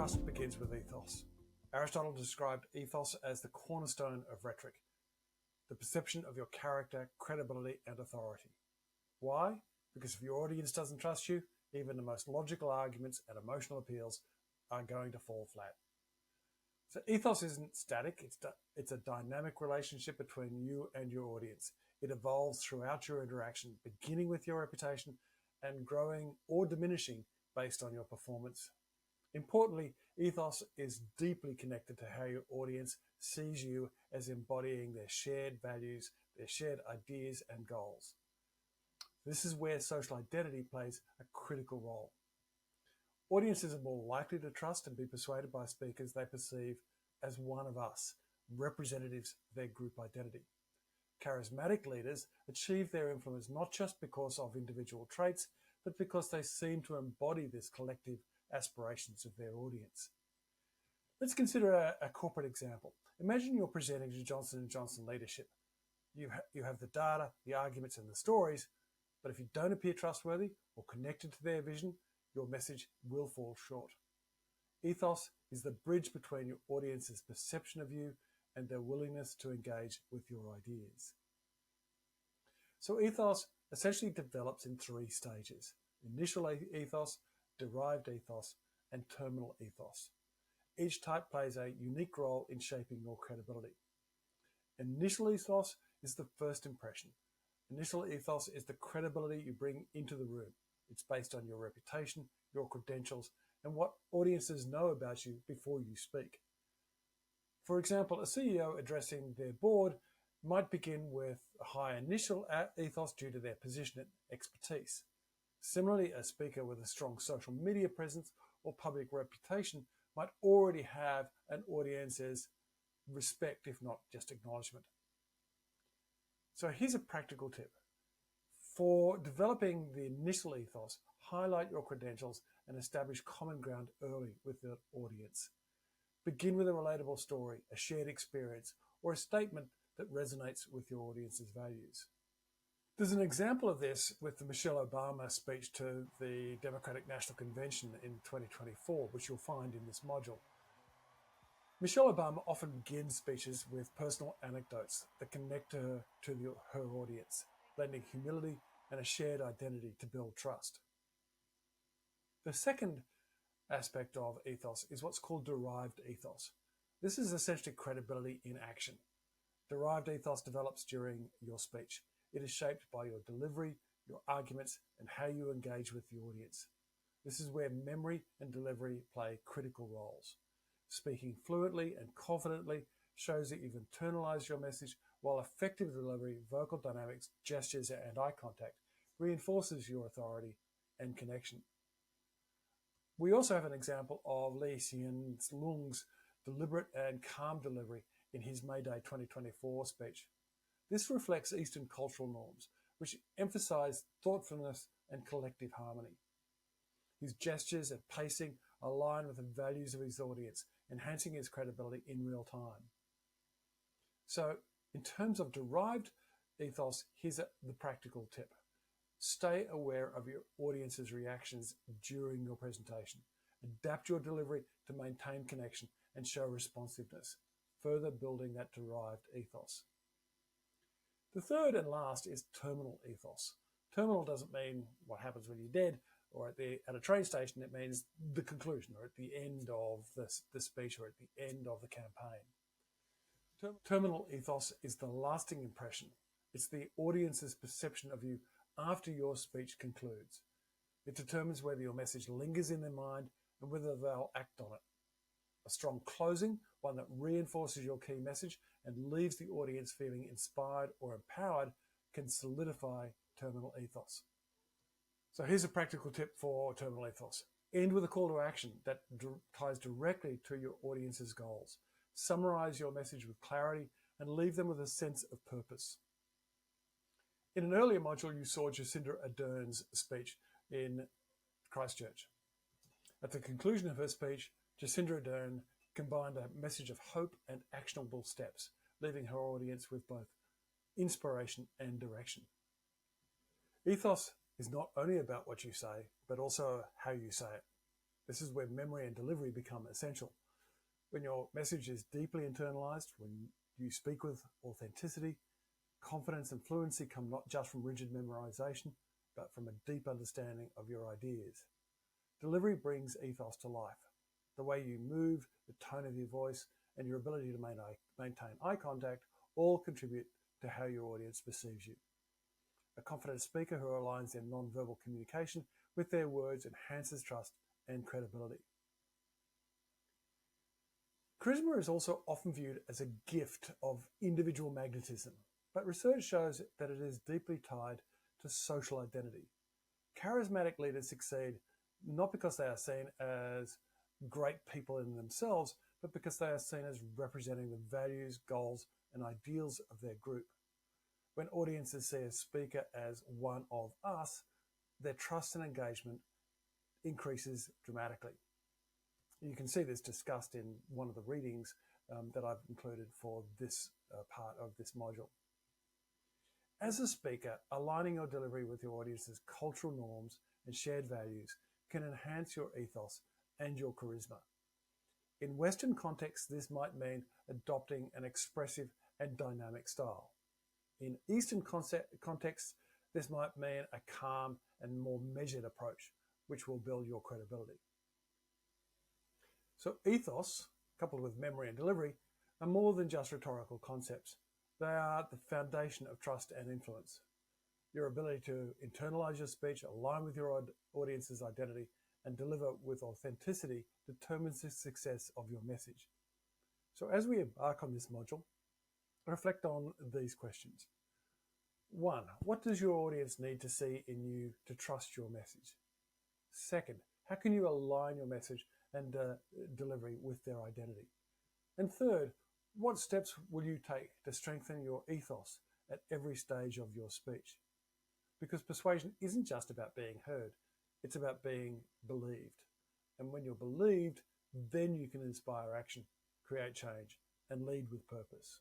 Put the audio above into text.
Trust begins with ethos. Aristotle described ethos as the cornerstone of rhetoric, the perception of your character, credibility, and authority. Why? Because if your audience doesn't trust you, even the most logical arguments and emotional appeals are going to fall flat. So ethos isn't static, it's a dynamic relationship between you and your audience. It evolves throughout your interaction, beginning with your reputation and growing or diminishing based on your performance. Importantly, ethos is deeply connected to how your audience sees you as embodying their shared values, their shared ideas and goals. This is where social identity plays a critical role. Audiences are more likely to trust and be persuaded by speakers they perceive as one of us, representatives of their group identity. Charismatic leaders achieve their influence not just because of individual traits, but because they seem to embody this collective aspirations of their audience. Let's consider a corporate example. Imagine you're presenting to Johnson & Johnson leadership. You have the data, the arguments, and the stories, but if you don't appear trustworthy or connected to their vision, your message will fall short. Ethos is the bridge between your audience's perception of you and their willingness to engage with your ideas. So ethos essentially develops in three stages: initial ethos, derived ethos, and terminal ethos. Each type plays a unique role in shaping your credibility. Initial ethos is the first impression. Initial ethos is the credibility you bring into the room. It's based on your reputation, your credentials, and what audiences know about you before you speak. For example, a CEO addressing their board might begin with a high initial ethos due to their position and expertise. Similarly, a speaker with a strong social media presence or public reputation might already have an audience's respect, if not just acknowledgement. So here's a practical tip. For developing the initial ethos, highlight your credentials and establish common ground early with the audience. Begin with a relatable story, a shared experience, or a statement that resonates with your audience's values. There's an example of this with the Michelle Obama speech to the Democratic National Convention in 2024, which you'll find in this module. Michelle Obama often begins speeches with personal anecdotes that connect her to her audience, blending humility and a shared identity to build trust. The second aspect of ethos is what's called derived ethos. This is essentially credibility in action. Derived ethos develops during your speech. It is shaped by your delivery, your arguments, and how you engage with the audience. This is where memory and delivery play critical roles. Speaking fluently and confidently shows that you've internalized your message, while effective delivery, vocal dynamics, gestures, and eye contact reinforces your authority and connection. We also have an example of Lee Hsien Loong's deliberate and calm delivery in his May Day 2024 speech. This reflects Eastern cultural norms, which emphasize thoughtfulness and collective harmony. His gestures and pacing align with the values of his audience, enhancing his credibility in real time. So, in terms of derived ethos, here's the practical tip. Stay aware of your audience's reactions during your presentation. Adapt your delivery to maintain connection and show responsiveness, further building that derived ethos. The third and last is terminal ethos. Terminal doesn't mean what happens when you're dead or at a train station. It means the conclusion or at the end of the speech or at the end of the campaign. Terminal ethos is the lasting impression. It's the audience's perception of you after your speech concludes. It determines whether your message lingers in their mind and whether they'll act on it. A strong closing, one that reinforces your key message and leaves the audience feeling inspired or empowered, can solidify terminal ethos. So here's a practical tip for terminal ethos. End with a call to action that ties directly to your audience's goals. Summarize your message with clarity and leave them with a sense of purpose. In an earlier module, you saw Jacinda Ardern's speech in Christchurch. At the conclusion of her speech, Jacinda Ardern combined a message of hope and actionable steps, leaving her audience with both inspiration and direction. Ethos is not only about what you say, but also how you say it. This is where memory and delivery become essential. When your message is deeply internalized, when you speak with authenticity, confidence and fluency come not just from rigid memorization, but from a deep understanding of your ideas. Delivery brings ethos to life. The way you move, the tone of your voice, and your ability to maintain eye contact all contribute to how your audience perceives you. A confident speaker who aligns their nonverbal communication with their words enhances trust and credibility. Charisma is also often viewed as a gift of individual magnetism, but research shows that it is deeply tied to social identity. Charismatic leaders succeed not because they are seen as great people in themselves, but because they are seen as representing the values, goals, and ideals of their group. When audiences see a speaker as one of us, their trust and engagement increases dramatically. You can see this discussed in one of the readings that I've included for this part of this module. As a speaker, aligning your delivery with your audience's cultural norms and shared values can enhance your ethos and your charisma. In Western contexts, this might mean adopting an expressive and dynamic style. In Eastern contexts, this might mean a calm and more measured approach, which will build your credibility. So ethos, coupled with memory and delivery, are more than just rhetorical concepts. They are the foundation of trust and influence. Your ability to internalize your speech, align with your audience's identity, and deliver with authenticity determines the success of your message. So as we embark on this module, reflect on these questions. 1. What does your audience need to see in you to trust your message? 2nd, how can you align your message and delivery with their identity? And 3rd, what steps will you take to strengthen your ethos at every stage of your speech? Because persuasion isn't just about being heard, it's about being believed. And when you're believed, then you can inspire action, create change, and lead with purpose.